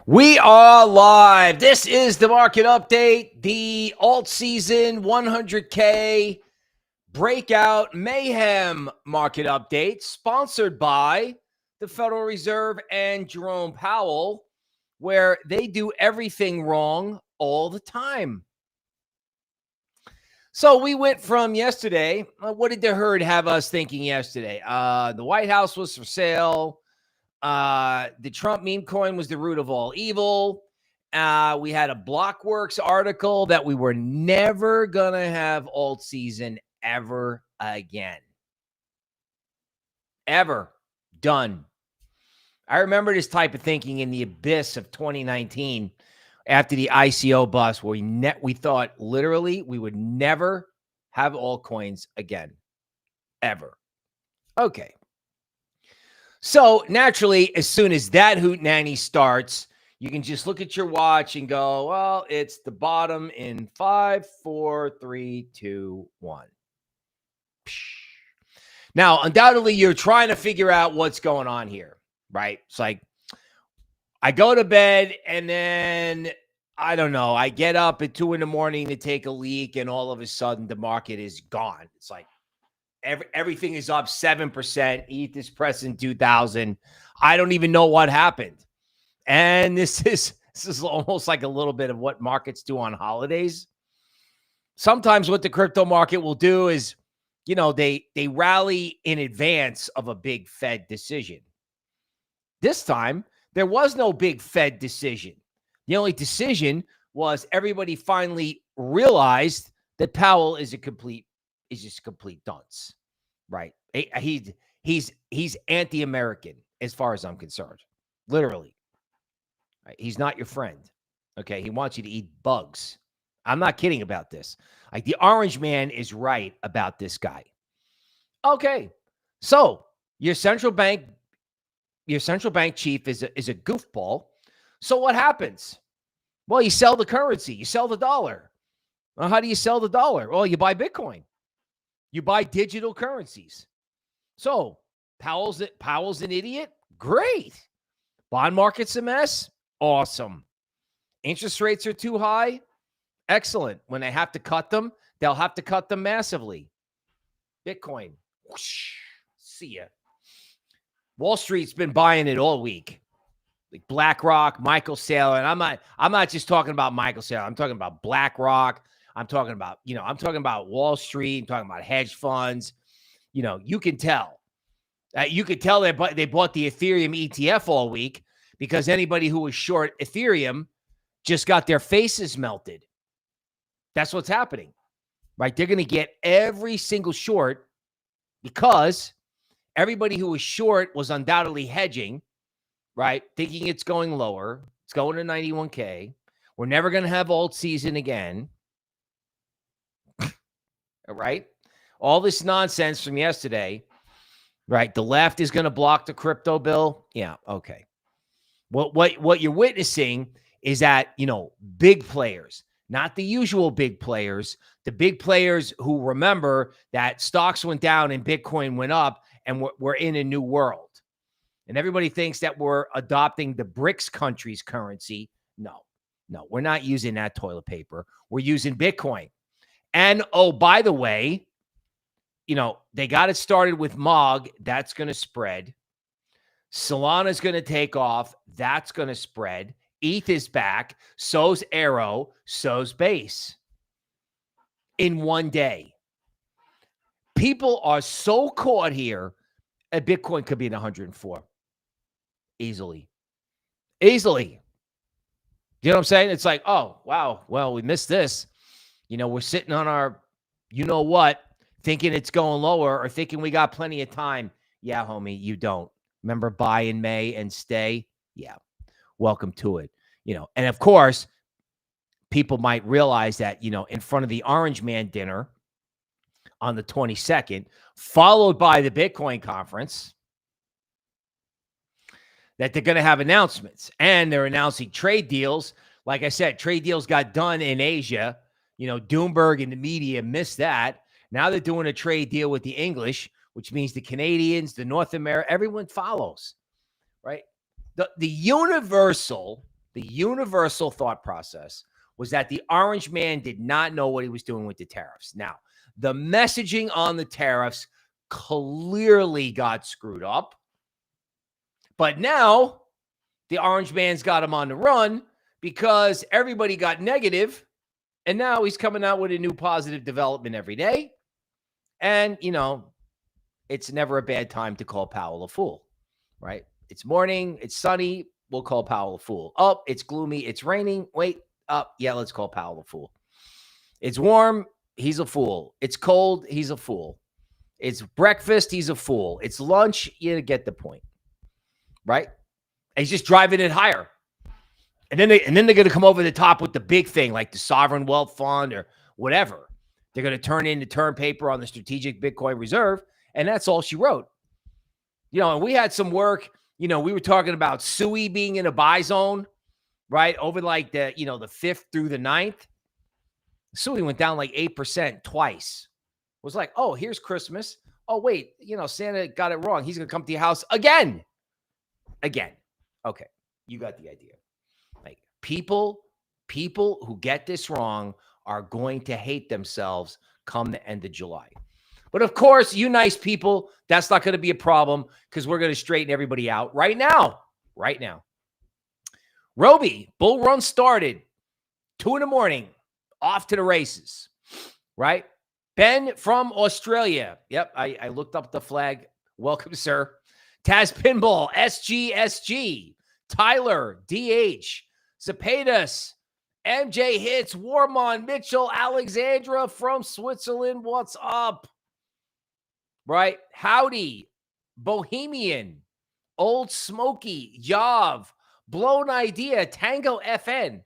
We are live. This is the market update, the alt season 100K breakout mayhem market update, sponsored by the Federal Reserve and Jerome Powell, where they do everything wrong all the time. So we went from yesterday. What did the herd have us thinking yesterday? The White House was for sale. The Trump meme coin was the root of all evil. We had a Blockworks article that we were never going to have alt season ever again. Ever. Done. I remember this type of thinking in the abyss of 2019 after the ICO bust, where we thought literally we would never have altcoins again. Ever. Okay. So naturally, as soon as that hootenanny starts, you can just look at your watch and go, well, it's the bottom in 5, 4, 3, 2, 1. Now, undoubtedly, you're trying to figure out what's going on here, right? It's like, I go to bed and then, I don't know, I get up at 2 in the morning to take a leak and all of a sudden the market is gone. It's like, everything is up 7%. ETH is pressing 2,000. I don't even know what happened. And this is almost like a little bit of what markets do on holidays. Sometimes what the crypto market will do is, they rally in advance of a big Fed decision. This time, there was no big Fed decision. The only decision was everybody finally realized that Powell is just a complete dunce, right? He's anti-American as far as I'm concerned, literally. Right? He's not your friend. Okay, he wants you to eat bugs. I'm not kidding about this. Like, the orange man is right about this guy. Okay, so your central bank chief is a goofball. So what happens? Well, you sell the currency. You sell the dollar. Well, how do you sell the dollar? Well, you buy Bitcoin. You buy digital currencies. So Powell's an idiot? Great. Bond market's a mess? Awesome. Interest rates are too high? Excellent. When they have to cut them, they'll have to cut them massively. Bitcoin. Whoosh. See ya. Wall Street's been buying it all week. Like BlackRock, Michael Saylor, and I'm not just talking about Michael Saylor. I'm talking about BlackRock. I'm talking about Wall Street. I'm talking about hedge funds. You can tell. You could tell they bought the Ethereum ETF all week because anybody who was short Ethereum just got their faces melted. That's what's happening, right? They're going to get every single short because everybody who was short was undoubtedly hedging, right? Thinking it's going lower. It's going to 91K. We're never going to have alt season again. Right? All this nonsense from yesterday, right? The left is going to block the crypto bill. Yeah, okay. What you're witnessing is that, big players, not the usual big players, the big players who remember that stocks went down and Bitcoin went up and we're in a new world. And everybody thinks that we're adopting the BRICS countries' currency. No, we're not using that toilet paper. We're using Bitcoin. And, oh, by the way, they got it started with MOG. That's going to spread. Solana's going to take off. That's going to spread. ETH is back. So's Arrow. So's Base. In one day. People are so caught here. Bitcoin could be at 104. Easily. You know what I'm saying? It's like, oh, wow. Well, we missed this. We're sitting on our, thinking it's going lower or thinking we got plenty of time. Yeah, homie, you don't. Remember buy in May and stay? Yeah. Welcome to it. And of course, people might realize that, in front of the Orange Man dinner on the 22nd, followed by the Bitcoin conference, that they're going to have announcements. And they're announcing trade deals. Like I said, trade deals got done in Asia. Doomberg and the media missed that. Now they're doing a trade deal with the English, which means the Canadians, the North America, everyone follows, right? The universal The universal thought process was that the orange man did not know what he was doing with the tariffs. Now, the messaging on the tariffs clearly got screwed up. But now the orange man's got him on the run because everybody got negative, and now he's coming out with a new positive development every day. And, it's never a bad time to call Powell a fool, right? It's morning, it's sunny, we'll call Powell a fool. Oh, it's gloomy, it's raining. Wait, yeah, let's call Powell a fool. It's warm, he's a fool. It's cold, he's a fool. It's breakfast, he's a fool. It's lunch, you get the point, right? And he's just driving it higher. And then they're going to come over the top with the big thing, like the sovereign wealth fund or whatever. They're going to turn in the term paper on the strategic Bitcoin reserve, and that's all she wrote. And we had some work. We were talking about SUI being in a buy zone, right? Over like the 5th through the 9th. SUI went down like 8% twice. It was like, oh, here's Christmas. Oh, wait, Santa got it wrong. He's going to come to your house again. Okay, you got the idea. Like people who get this wrong are going to hate themselves come the end of July. But of course, you nice people, that's not going to be a problem because we're going to straighten everybody out right now. Roby, bull run started 2 a.m, off to the races, right? Ben from Australia. Yep, I looked up the flag. Welcome, sir. Taz Pinball, SGSG, Tyler, DH, Zepedas, MJ Hits, Warmon, Mitchell, Alexandra from Switzerland. What's up? Right? Howdy, Bohemian, Old Smoky, Yav, Blown Idea, Tango FN.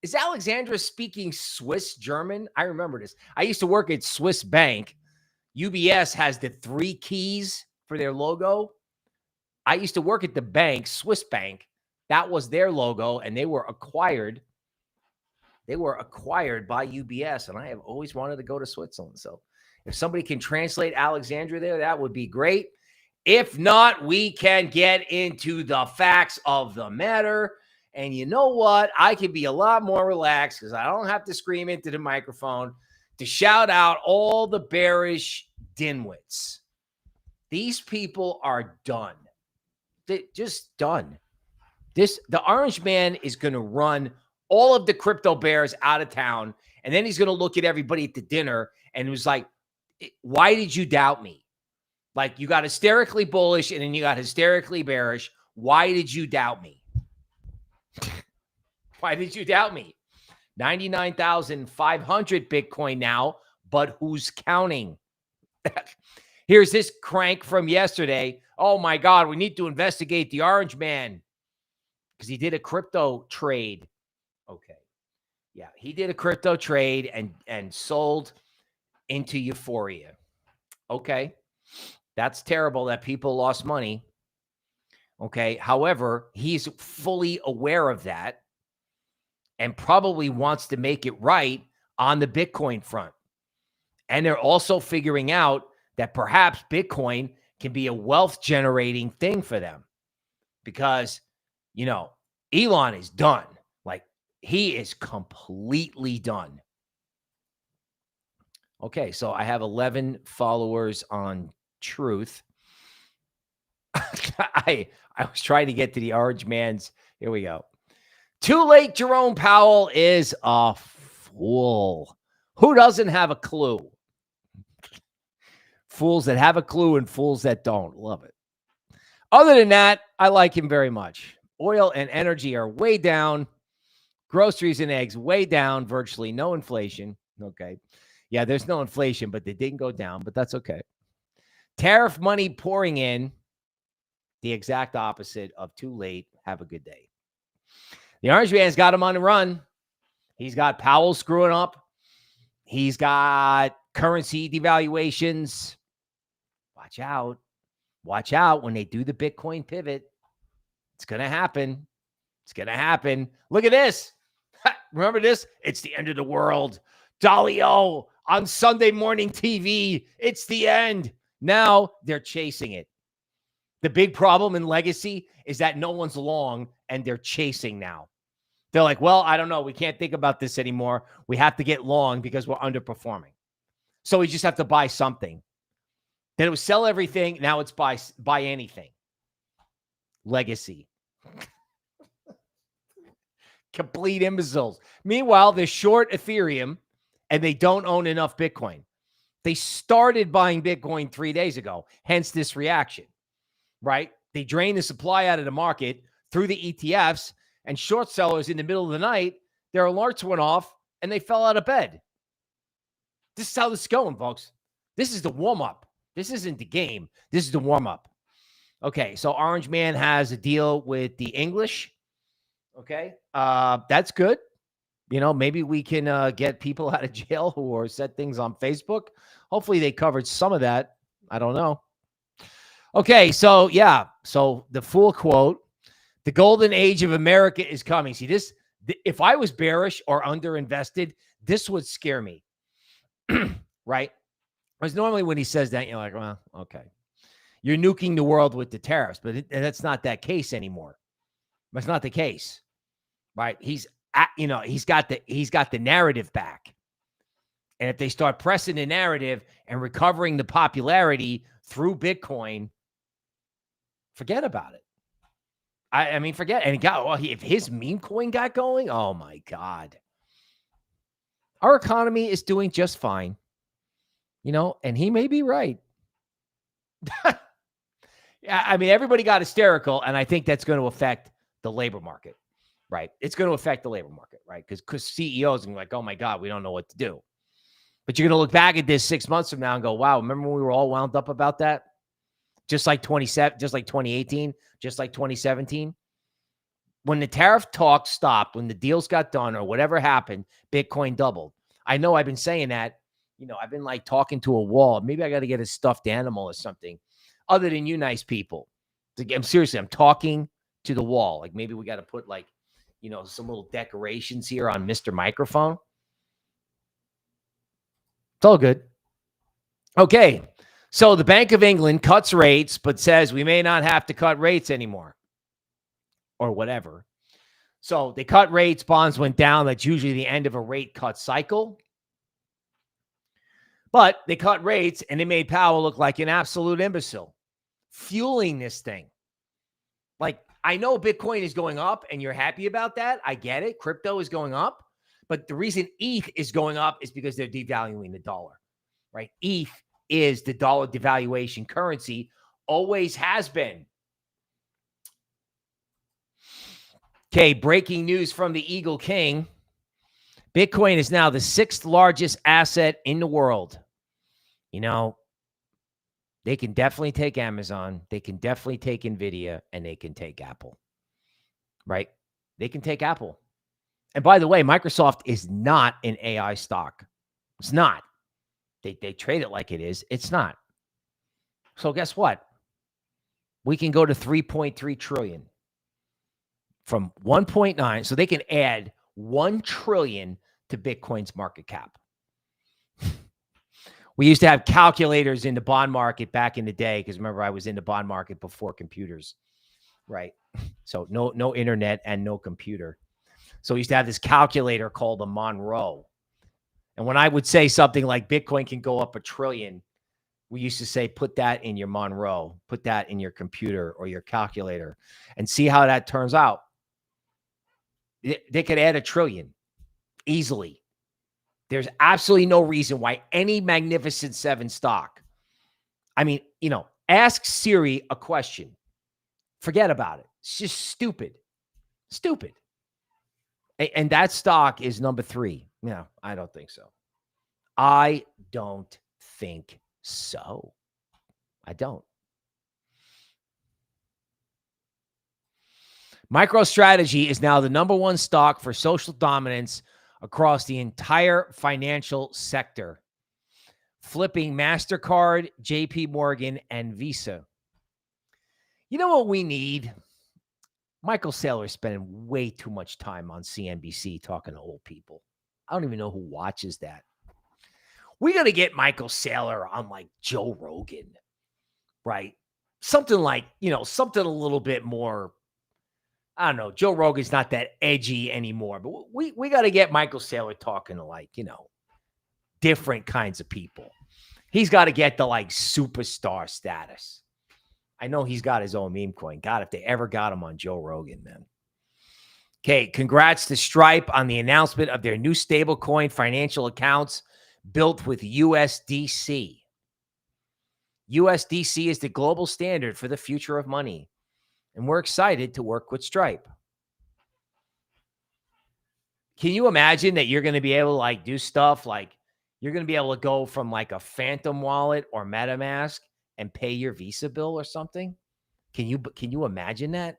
Is Alexandra speaking Swiss German? I remember this. I used to work at Swiss Bank. UBS has the 3 keys for their logo. I used to work at the bank, Swiss Bank. That was their logo, and they were acquired. They were acquired by UBS, and I have always wanted to go to Switzerland. So if somebody can translate Alexandria there, that would be great. If not, we can get into the facts of the matter. And you know what? I can be a lot more relaxed because I don't have to scream into the microphone to shout out all the bearish dimwits. These people are done. They're just done. The orange man is going to run all of the crypto bears out of town, and then he's going to look at everybody at the dinner and was like, why did you doubt me? Like, you got hysterically bullish and then you got hysterically bearish. Why did you doubt me? Why did you doubt me? 99,500 Bitcoin now, but who's counting? Here's this crank from yesterday. Oh my God, we need to investigate the orange man because he did a crypto trade. Okay. Yeah, he did a crypto trade and sold into euphoria. Okay. That's terrible that people lost money. Okay. However, he's fully aware of that and probably wants to make it right on the Bitcoin front. And they're also figuring out that perhaps Bitcoin can be a wealth generating thing for them because, Elon is done. Like, he is completely done. Okay, so I have 11 followers on Truth. I was trying to get to the orange man's. Here we go. Too late, Jerome Powell is a fool. Who doesn't have a clue? Fools that have a clue and fools that don't. Love it. Other than that, I like him very much. Oil and energy are way down. Groceries and eggs way down. Virtually no inflation. Okay. Yeah, there's no inflation, but they didn't go down, but that's okay. Tariff money pouring in. The exact opposite of too late. Have a good day. The orange man's got him on the run. He's got Powell screwing up. He's got currency devaluations. Watch out. Watch out when they do the Bitcoin pivot. It's going to happen. It's going to happen. Look at this. Remember this? It's the end of the world. Dalio on Sunday morning TV. It's the end. Now they're chasing it. The big problem in legacy is that no one's long and they're chasing now. They're like, well, I don't know. We can't think about this anymore. We have to get long because we're underperforming. So we just have to buy something. Then it was sell everything. Now it's buy anything. Legacy. Complete imbeciles. Meanwhile, they're short Ethereum and they don't own enough Bitcoin. They started buying Bitcoin 3 days ago, hence this reaction, right? They drained the supply out of the market through the ETFs, and short sellers in the middle of the night, their alerts went off and they fell out of bed. This is how this is going, folks. This is the warm-up. This isn't the game. This is the warm-up. Okay, so Orange Man has a deal with the English. Okay, that's good. You know, maybe we can get people out of jail who said things on Facebook. Hopefully they covered some of that. I don't know. Okay, so yeah. So the full quote, the golden age of America is coming. See this, if I was bearish or underinvested, this would scare me. Right? Because normally when he says that, you're like, well, okay. You're nuking the world with the tariffs, but that's not that case anymore. That's not the case. Right? He's got the narrative back. And if they start pressing the narrative and recovering the popularity through Bitcoin, forget about it. I mean, forget. And if his meme coin got going, oh my God. Our economy is doing just fine. You know, and he may be right. Yeah, I mean, everybody got hysterical, and I think that's going to affect the labor market. Right. It's going to affect the labor market, right? Because CEOs are like, oh my God, we don't know what to do. But you're going to look back at this 6 months from now and go, wow, remember when we were all wound up about that? Just like 2018, just like 2017. When the tariff talk stopped, when the deals got done or whatever happened, Bitcoin doubled. I know I've been saying that, you know, I've been like talking to a wall. Maybe I got to get a stuffed animal or something other than you nice people. I'm seriously, I'm talking to the wall. Like maybe we got to put like, you know, some little decorations here on Mr. Microphone. It's all good. Okay. So the Bank of England cuts rates, but says we may not have to cut rates anymore or whatever. So they cut rates, bonds went down. That's usually the end of a rate cut cycle. But they cut rates and they made Powell look like an absolute imbecile, fueling this thing. Like, I know Bitcoin is going up and you're happy about that. I get it. Crypto is going up. But the reason ETH is going up is because they're devaluing the dollar, right? ETH is the dollar devaluation currency, always has been. Okay, breaking news from the Eagle King. Bitcoin is now the 6th largest asset in the world. You know, they can definitely take Amazon. They can definitely take NVIDIA, and they can take Apple, right? They can take Apple. And by the way, Microsoft is not an AI stock. It's not. They trade it like it is. It's not. So guess what? We can go to 3.3 trillion from 1.9. So they can add 1 trillion to Bitcoin's market cap. We used to have calculators in the bond market back in the day because remember, I was in the bond market before computers, right? So no internet and no computer. So we used to have this calculator called a Monroe. And when I would say something like Bitcoin can go up 1 trillion, we used to say, put that in your Monroe, put that in your computer or your calculator and see how that turns out. They could add 1 trillion easily. There's absolutely no reason why any Magnificent Seven stock. I mean, you know, ask Siri a question. Forget about it. It's just stupid. Stupid. And that stock is number 3. No, I don't think so. I don't think so. I don't. MicroStrategy is now the number 1 stock for social dominance across the entire financial sector, flipping MasterCard, JP Morgan, and Visa. You know what we need? Michael Saylor is spending way too much time on CNBC talking to old people. I don't even know who watches that. We got to get Michael Saylor on like Joe Rogan, right? Something like, you know, something a little bit more I don't know. Joe Rogan's not that edgy anymore, but we got to get Michael Saylor talking to, like, different kinds of people. He's got to get the, like, superstar status. I know he's got his own meme coin. God, if they ever got him on Joe Rogan, man. Okay, congrats to Stripe on the announcement of their new stablecoin financial accounts built with USDC. USDC is the global standard for the future of money, and we're excited to work with Stripe. Can you imagine that you're going to be able to, like, do stuff like you're going to be able to go from, like, a Phantom wallet or MetaMask and pay your Visa bill or something? Can you imagine that?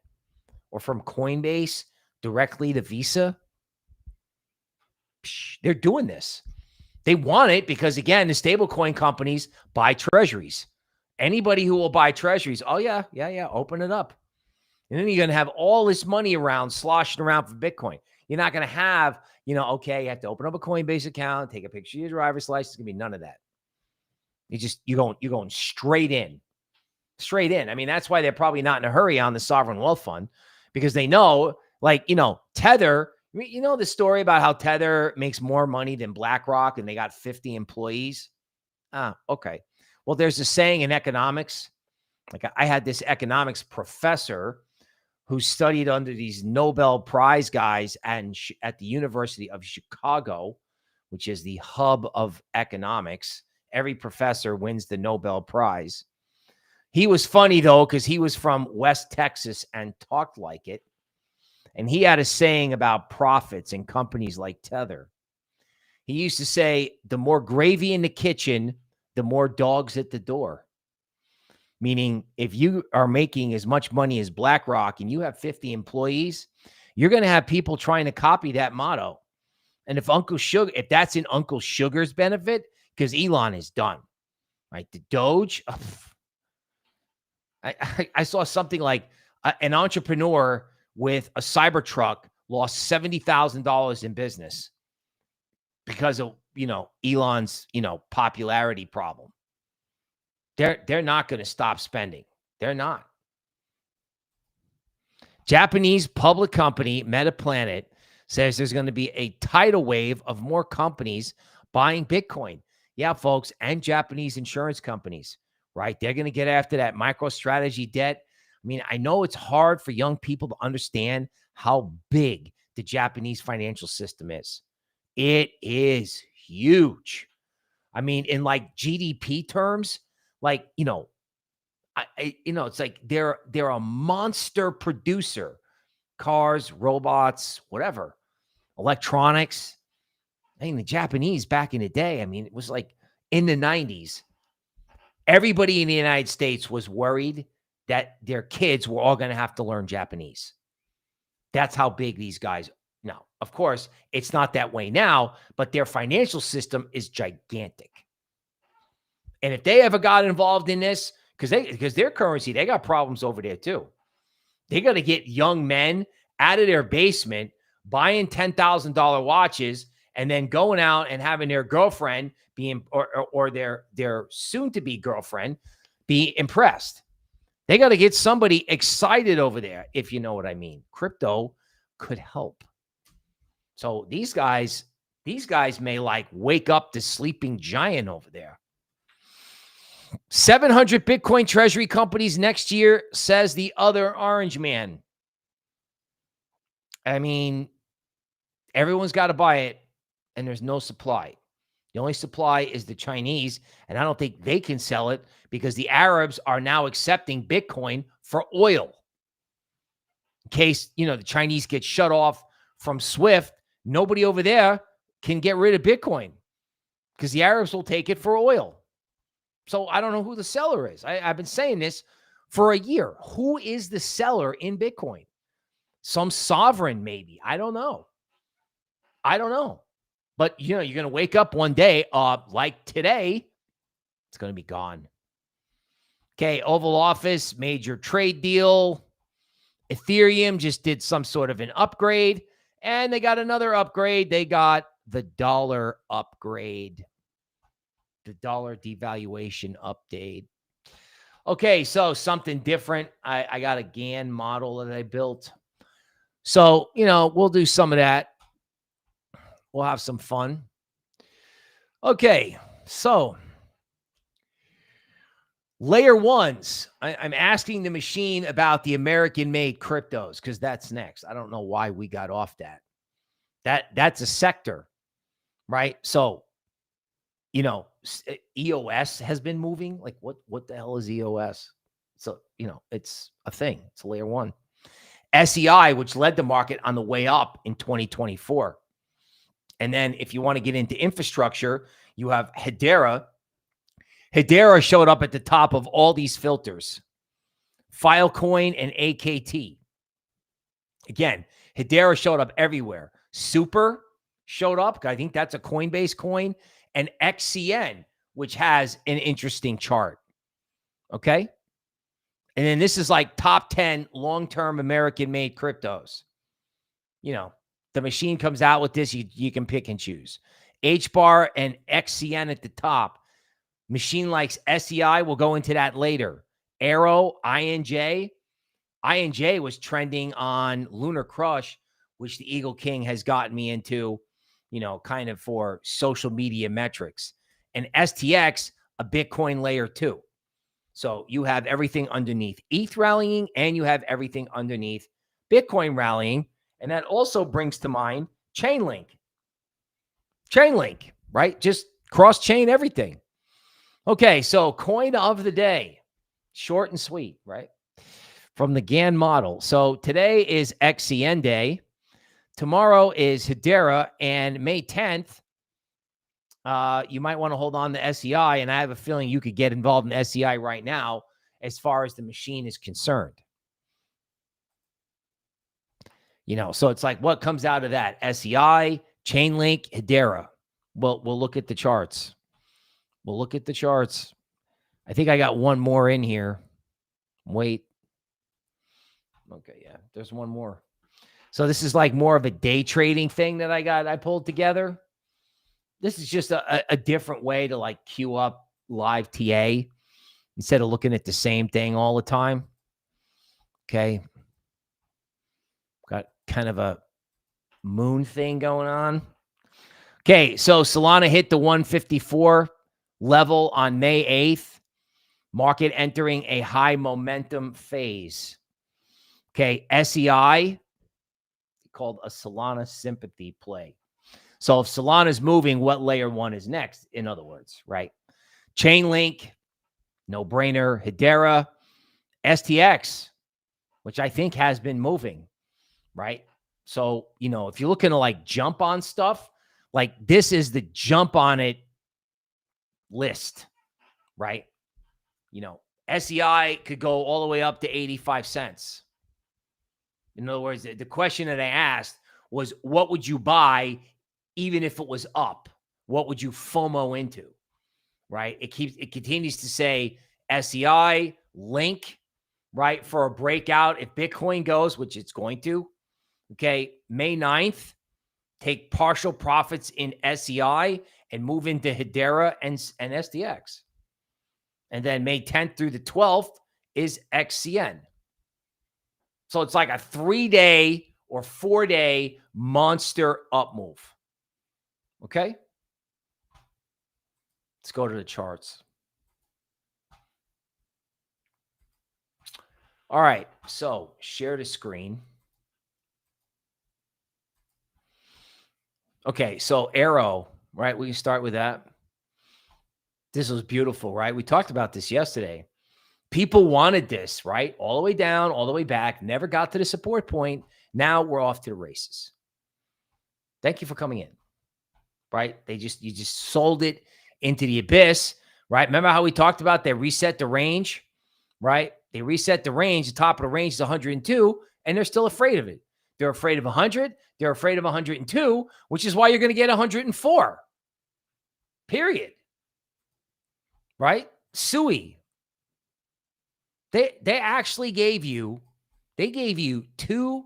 Or from Coinbase directly to Visa? They're doing this. They want it because, again, the stablecoin companies buy treasuries. Anybody who will buy treasuries, oh, yeah, open it up. And then you're going to have all this money around, sloshing around for Bitcoin. You're not going to have, okay, you have to open up a Coinbase account, take a picture of your driver's license. It's going to be none of that. You're going straight in. Straight in. I mean, that's why they're probably not in a hurry on the sovereign wealth fund, because they know, like, Tether, the story about how Tether makes more money than BlackRock and they got 50 employees. Okay. Well, there's a saying in economics. Like, I had this economics professor who studied under these Nobel Prize guys at the University of Chicago, which is the hub of economics. Every professor wins the Nobel Prize. He was funny, though, because he was from West Texas and talked like it. And he had a saying about profits in companies like Tether. He used to say, the more gravy in the kitchen, the more dogs at the door. Meaning, if you are making as much money as BlackRock and you have 50 employees, you're going to have people trying to copy that motto. And if that's in Uncle Sugar's benefit, because Elon is done, right? The Doge. I saw something like an entrepreneur with a Cybertruck lost $70,000 in business because of, Elon's, popularity problem. They're not going to stop spending. They're not. Japanese public company MetaPlanet says there's going to be a tidal wave of more companies buying Bitcoin. Yeah, folks, and Japanese insurance companies, right? They're going to get after that MicroStrategy debt. I mean, I know it's hard for young people to understand how big the Japanese financial system is. It is huge. I mean, in, like, GDP terms, like, it's like they're a monster producer. Cars, robots, whatever, electronics. I mean, the Japanese back in the day, I mean, it was like in the 90s, everybody in the United States was worried that their kids were all going to have to learn Japanese. That's how big these guys. Now, of course, it's not that way now, but their financial system is gigantic. And if they ever got involved in this, because their currency, they got problems over there too. They got to get young men out of their basement, buying $10,000 watches, and then going out and having their girlfriend or their soon-to-be girlfriend be impressed. They got to get somebody excited over there, if you know what I mean. Crypto could help. So these guys may, like, wake up the sleeping giant over there. 700 Bitcoin treasury companies next year, says the other orange man. I mean, everyone's got to buy it, and there's no supply. The only supply is the Chinese, and I don't think they can sell it because the Arabs are now accepting Bitcoin for oil. In case, the Chinese get shut off from SWIFT, nobody over there can get rid of Bitcoin because the Arabs will take it for oil. So I don't know who the seller is. I've been saying this for a year. Who is the seller in Bitcoin? Some sovereign, maybe. I don't know. But, you're going to wake up one day, like today, it's going to be gone. Okay, Oval Office, major trade deal. Ethereum just did some sort of an upgrade, and they got another upgrade. They got the dollar upgrade. The dollar devaluation update. Okay, so something different. I got a GAN model that I built. So, we'll do some of that. We'll have some fun. Okay. So, layer ones. I'm asking the machine about the American-made cryptos because that's next. I don't know why we got off that. That's a sector, right? So, EOS has been moving. Like, what the hell is EOS? So, it's a thing. It's a layer one. SEI, which led the market on the way up in 2024. And then if you want to get into infrastructure, you have Hedera. Hedera showed up at the top of all these filters. Filecoin and AKT. Again, Hedera showed up everywhere. Super showed up. I think that's a Coinbase coin. And XCN, which has an interesting chart. Okay. And then this is like top 10 long-term American-made cryptos. The machine comes out with this. You can pick and choose. HBAR and XCN at the top. Machine likes SEI. We'll go into that later. Arrow, INJ. INJ was trending on Lunar Crush, which the Eagle King has gotten me into, kind of for social media metrics. And STX, a Bitcoin layer 2. So you have everything underneath ETH rallying, and you have everything underneath Bitcoin rallying. And that also brings to mind Chainlink. Chainlink, right? Just cross-chain everything. Okay, so coin of the day. Short and sweet, right? From the GAN model. So today is XCN day. Tomorrow is Hedera, and May 10th, you might want to hold on to SEI, and I have a feeling you could get involved in SEI right now as far as the machine is concerned. So it's like, what comes out of that? SEI, Chainlink, Hedera. Well, we'll look at the charts. I think I got one more in here. Wait. Okay, yeah, there's one more. So this is like more of a day trading thing that I pulled together. This is just a different way to like queue up live TA instead of looking at the same thing all the time. Okay. Got kind of a moon thing going on. Okay. So Solana hit the 154 level on May 8th. Market entering a high momentum phase. Okay. SEI, called a Solana sympathy play. So if Solana is moving, what layer one is next? In other words, right? Chainlink, no brainer. Hedera, STX, which I think has been moving, right? So, if you're looking to like jump on stuff, like this is the jump on it list, right? SEI could go all the way up to 85 cents. In other words, the question that I asked was, what would you buy even if it was up? What would you FOMO into, right? It continues to say SEI, Link, right, for a breakout. If Bitcoin goes, which it's going to, okay, May 9th, take partial profits in SEI and move into Hedera and STX. And then May 10th through the 12th is XCN. So it's like a 3-day or 4-day monster up move. Okay? Let's go to the charts. All right. So share the screen. Okay. So Arrow, right? We can start with that. This was beautiful, right? We talked about this yesterday. People wanted this, right? All the way down, all the way back, never got to the support point. Now we're off to the races. Thank you for coming in, right? You just sold it into the abyss, right? Remember how we talked about they reset the range, right? They reset the range. The top of the range is 102, and they're still afraid of it. They're afraid of 100. They're afraid of 102, which is why you're going to get 104. Period. Right? SUI. They actually gave you 2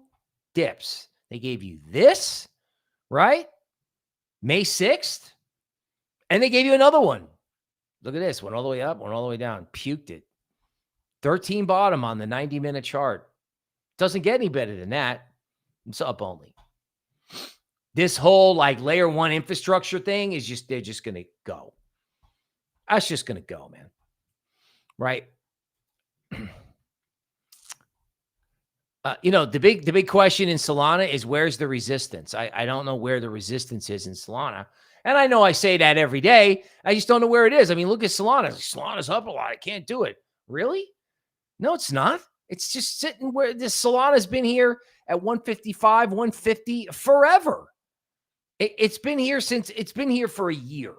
dips. They gave you this, right? May 6th. And they gave you another one. Look at this. Went all the way up, went all the way down. Puked it. 13 bottom on the 90-minute chart. Doesn't get any better than that. It's up only. This whole like layer one infrastructure thing is just, they're just going to go. That's just going to go, man. Right. The big question in Solana is, where's the resistance? I don't know where the resistance is in Solana. And I know I say that every day. I just don't know where it is. I mean, look at Solana. Solana's up a lot. I can't do it. Really? No, it's not. It's just sitting where this Solana's been here at 155, 150 forever. It's been here for a year.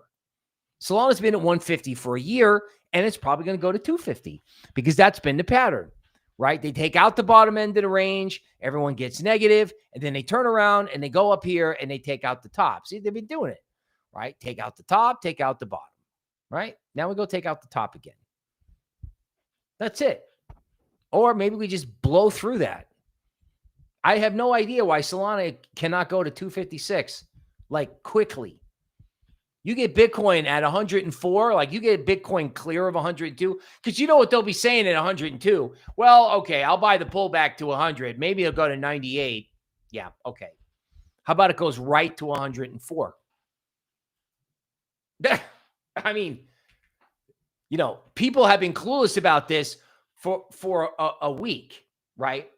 Solana's been at 150 for a year, and it's probably going to go to 250 because that's been the pattern, right? They take out the bottom end of the range, everyone gets negative, and then they turn around and they go up here and they take out the top. See, they've been doing it, right? Take out the top, take out the bottom, right? Now we go take out the top again. That's it. Or maybe we just blow through that. I have no idea why Solana cannot go to 256 like quickly. You get Bitcoin at 104, like you get Bitcoin clear of 102, because you know what they'll be saying at 102. Well, okay, I'll buy the pullback to 100. Maybe it'll go to 98. Yeah, okay. How about it goes right to 104? I mean, people have been clueless about this for a week, right?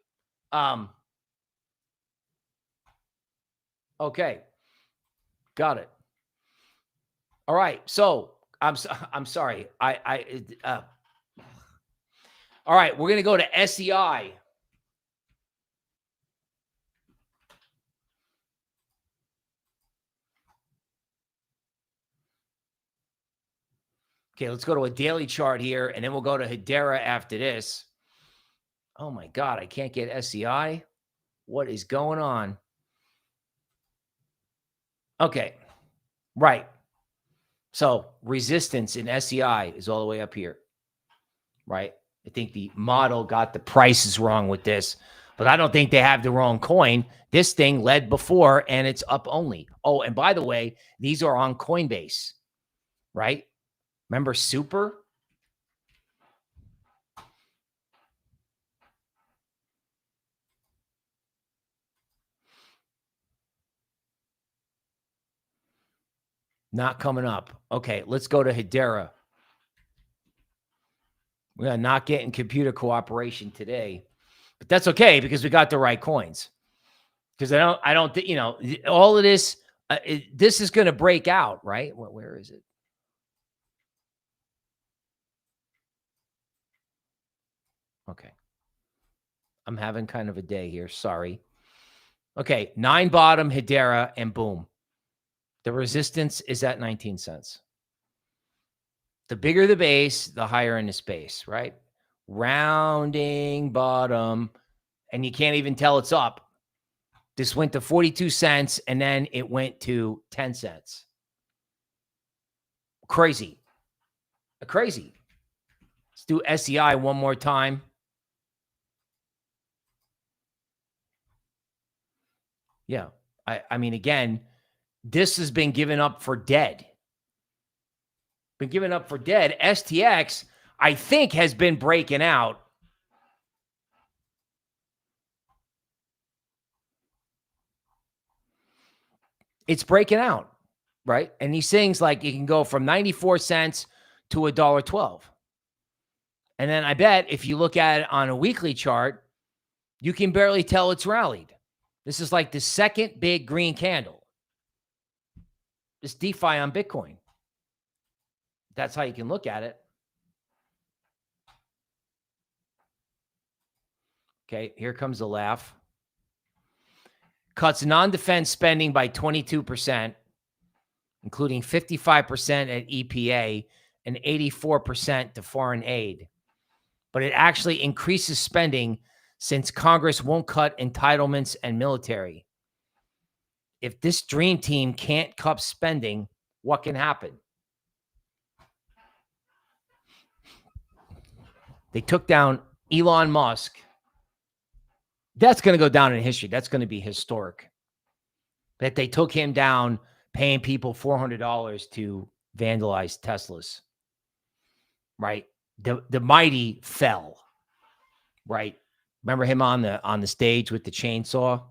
Okay. Got it. All right. So I'm sorry. All right. We're going to go to SEI. Okay. Let's go to a daily chart here, and then we'll go to Hedera after this. Oh my God. I can't get SEI. What is going on? Okay. Right. So resistance in SEI is all the way up here, right? I think the model got the prices wrong with this, but I don't think they have the wrong coin. This thing led before, and it's up only. Oh, and by the way, these are on Coinbase, right? Remember Super? Not coming up. Okay, let's go to Hedera. We're not getting computer cooperation today, but that's okay because we got the right coins. Because I don't think, all of this, this is going to break out, right? Where is it? Okay. I'm having kind of a day here. Sorry. Okay. 9 bottom, Hedera, and boom. The resistance is at 19 cents. The bigger the base, the higher in the space, right? Rounding bottom, and you can't even tell it's up. This went to 42 cents, and then it went to 10 cents. Crazy. Crazy. Let's do SEI one more time. Yeah. I mean, again, this has been given up for dead. Been given up for dead. STX, I think, has been breaking out. It's breaking out, right? And these things, like, you can go from 94 cents to $1.12. And then I bet if you look at it on a weekly chart, you can barely tell it's rallied. This is like the second big green candle. This DeFi on Bitcoin. That's how you can look at it. Okay, here comes the laugh. Cuts non-defense spending by 22%, including 55% at EPA and 84% to foreign aid. But it actually increases spending since Congress won't cut entitlements and military. If this dream team can't cut spending, what can happen? They took down Elon Musk. That's going to go down in history. That's going to be historic. That they took him down, paying people $400 to vandalize Teslas. Right? The mighty fell. Right? Remember him on the stage with the chainsaw?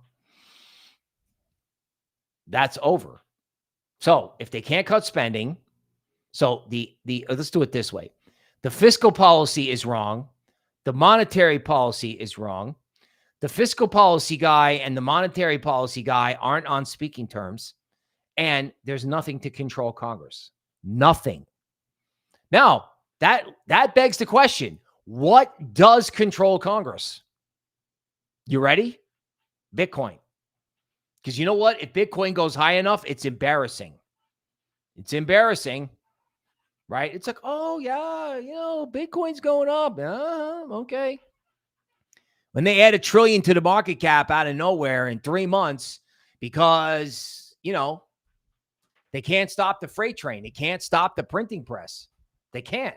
that's over. So if they can't cut spending, so let's do it this way. The fiscal policy is wrong. The monetary policy is wrong. The fiscal policy guy and the monetary policy guy aren't on speaking terms, and there's nothing to control Congress. Nothing. Now, that begs the question, what does control Congress? You ready? Bitcoin. Because you know what? If Bitcoin goes high enough, it's embarrassing. It's embarrassing, right? It's like, oh, yeah, Bitcoin's going up. Okay. When they add $1 trillion to the market cap out of nowhere in 3 months because, they can't stop the freight train. They can't stop the printing press. They can't.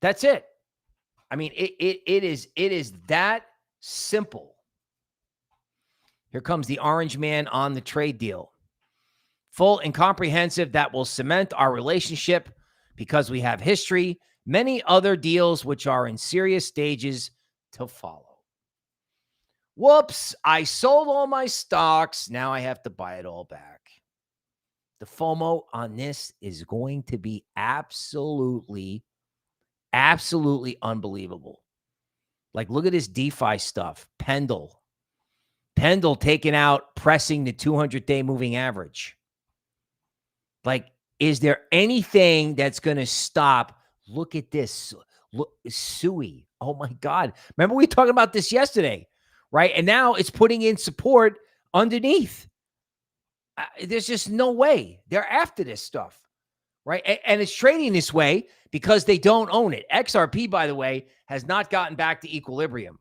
That's it. I mean, it is that simple. Here comes the orange man on the trade deal. Full and comprehensive that will cement our relationship because we have history, many other deals which are in serious stages to follow. Whoops, I sold all my stocks. Now I have to buy it all back. The FOMO on this is going to be absolutely unbelievable. Like, look at this DeFi stuff. Pendle taking out, pressing the 200-day moving average. Like, is there anything that's going to stop? Look at this. Look, Sui. Oh, my God. Remember we talked about this yesterday, right? And now it's putting in support underneath. There's just no way. They're after this stuff, right? And it's trading this way because they don't own it. XRP, by the way, has not gotten back to equilibrium.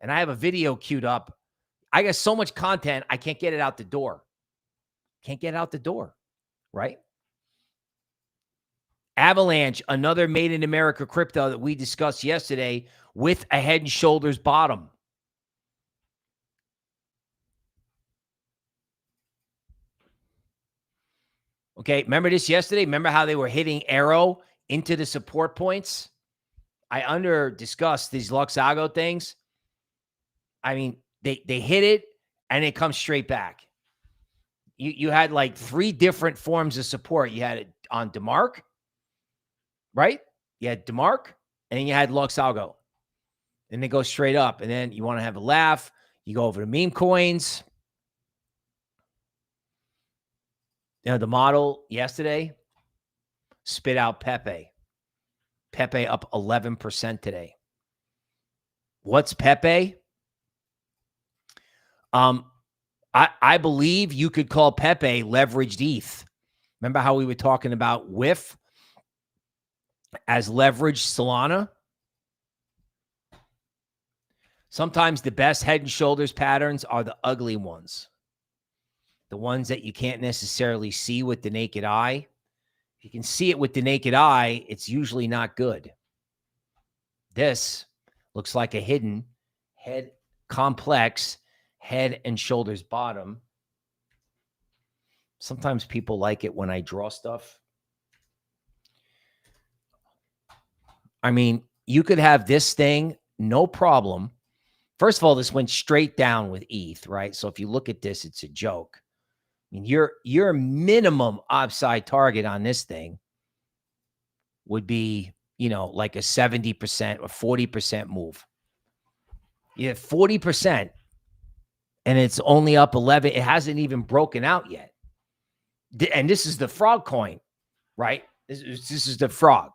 And I have a video queued up. I got so much content, I can't get it out the door. Right? Avalanche, another made in America crypto that we discussed yesterday with a head and shoulders bottom. Okay, remember this yesterday? Remember how they were hitting arrow into the support points? I discussed these Luxago things. I mean, they hit it and it comes straight back. You had like 3 different forms of support. You had it on DeMark, right? You had DeMark, and then you had Luxago. And they go straight up. And then you want to have a laugh. You go over to Memecoins. The model yesterday spit out Pepe. Pepe up 11% today. What's Pepe? I believe you could call Pepe leveraged ETH. Remember how we were talking about WIF as leveraged Solana? Sometimes the best head and shoulders patterns are the ugly ones. The ones that you can't necessarily see with the naked eye. If you can see it with the naked eye, it's usually not good. This looks like a hidden head complex head and shoulders bottom. Sometimes people like it when I draw stuff. I mean, you could have this thing, no problem. First of all, this went straight down with ETH, right? So if you look at this, it's a joke. I mean, your minimum upside target on this thing would be, like a 70% or 40% move. You have 40%, and it's only up 11. It hasn't even broken out yet. And this is the frog coin, right? This is the frog,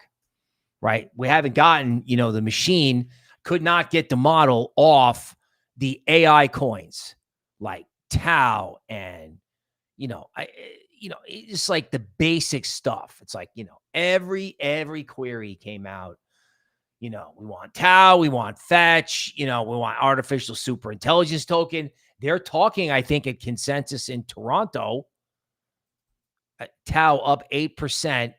right? We haven't gotten, the machine could not get the model off the AI coins like Tau and, it's like the basic stuff. It's like, every query came out. We want Tau, we want Fetch, we want artificial super intelligence token. They're talking, I think, at Consensus in Toronto. Tau up 8%,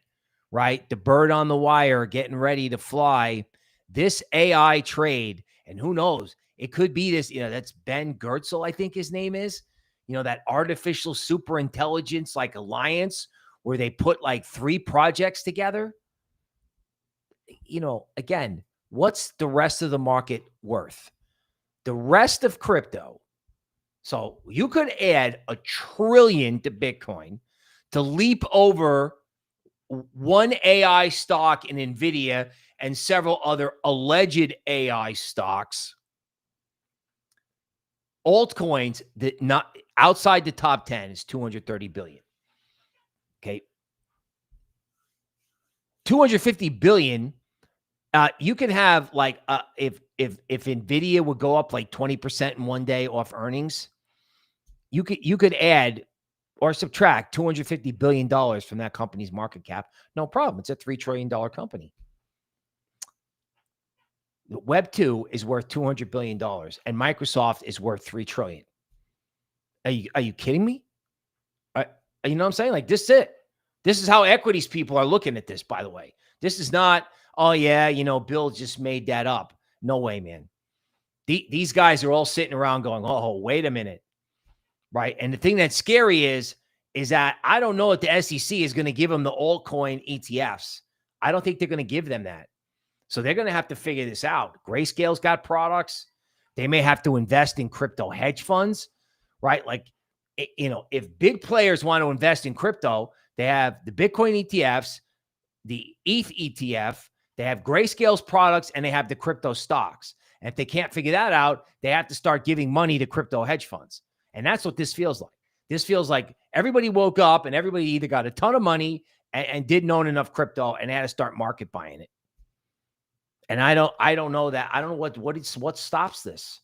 right? The bird on the wire getting ready to fly. This AI trade, and who knows, it could be this, that's Ben Gertzel, I think his name is, that artificial super intelligence like alliance where they put like 3 projects together. Again, what's the rest of the market worth? The rest of crypto So you could add $1 trillion to Bitcoin to leap over one AI stock in NVIDIA and several other alleged AI stocks. Altcoins that not outside the top 10 is 230 billion. Okay. 250 billion. You can have like if NVIDIA would go up like 20% in one day off earnings, you could add or subtract $250 billion from that company's market cap. No problem. It's a $3 trillion company. Web 2 is worth $200 billion and Microsoft is worth $3 trillion. Are you kidding me? You know what I'm saying? Like, this is it. This is how equities people are looking at this, by the way. This is not, oh yeah, Bill just made that up. No way, man. These guys are all sitting around going, oh, wait a minute. Right. And the thing that's scary is that I don't know if the SEC is going to give them the altcoin ETFs. I don't think they're going to give them that. So they're going to have to figure this out. Grayscale's got products. They may have to invest in crypto hedge funds, right? Like, if big players want to invest in crypto, they have the Bitcoin ETFs, the ETH ETF, they have Grayscale's products, and they have the crypto stocks. And if they can't figure that out, they have to start giving money to crypto hedge funds. And that's what this feels like. This feels like everybody woke up and everybody either got a ton of money and didn't own enough crypto and had to start market buying it. And I don't know that. I don't know what stops this.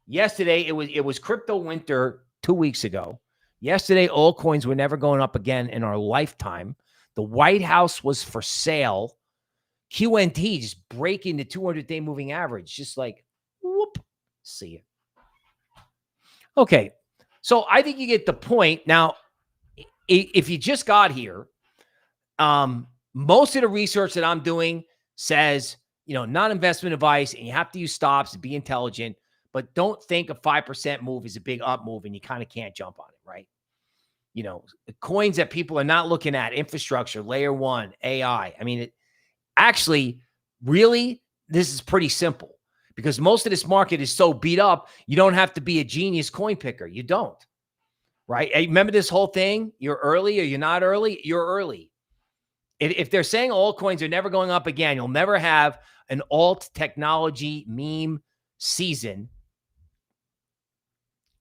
Yesterday it was crypto winter 2 weeks ago. Yesterday, altcoins were never going up again in our lifetime. The White House was for sale. QNT just breaking the 200-day moving average, just like whoop. See it. Okay, so I think you get the point. Now, if you just got here, most of the research that I'm doing says, not investment advice, and you have to use stops and be intelligent, but don't think a 5% move is a big up move and you kind of can't jump on it, right? The coins that people are not looking at, infrastructure, layer one, AI. I mean, this is pretty simple because most of this market is so beat up, you don't have to be a genius coin picker. You don't, right? Hey, remember this whole thing? You're early or you're not early? You're early. If they're saying altcoins are never going up again, you'll never have an alt technology meme season.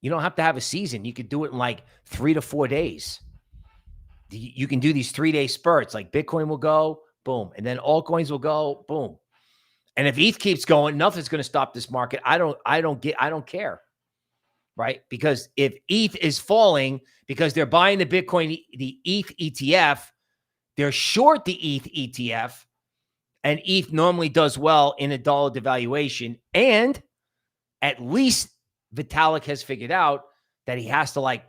You don't have to have a season. You could do it in like 3 to 4 days. You can do these 3-day spurts. Like Bitcoin will go, boom. And then altcoins will go, boom. And if ETH keeps going, nothing's going to stop this market. I don't care. Right? Because if ETH is falling because they're buying the Bitcoin, the ETH ETF, they're short the ETH ETF, and ETH normally does well in a dollar devaluation. And at least Vitalik has figured out that he has to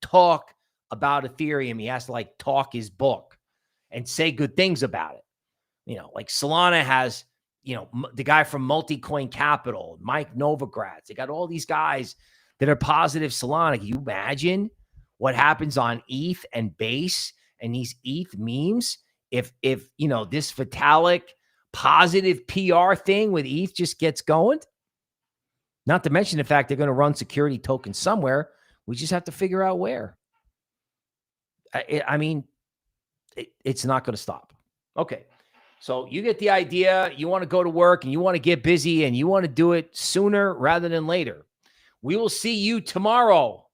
talk about Ethereum. He has to talk his book and say good things about it. Like Solana has, the guy from Multicoin Capital, Mike Novogratz. They got all these guys that are positive Solana. Can you imagine what happens on ETH and Base and these ETH memes? If this Vitalik positive PR thing with ETH just gets going? Not to mention the fact they're going to run security tokens somewhere. We just have to figure out where. It's not going to stop. Okay. So you get the idea. You want to go to work and you want to get busy and you want to do it sooner rather than later. We will see you tomorrow.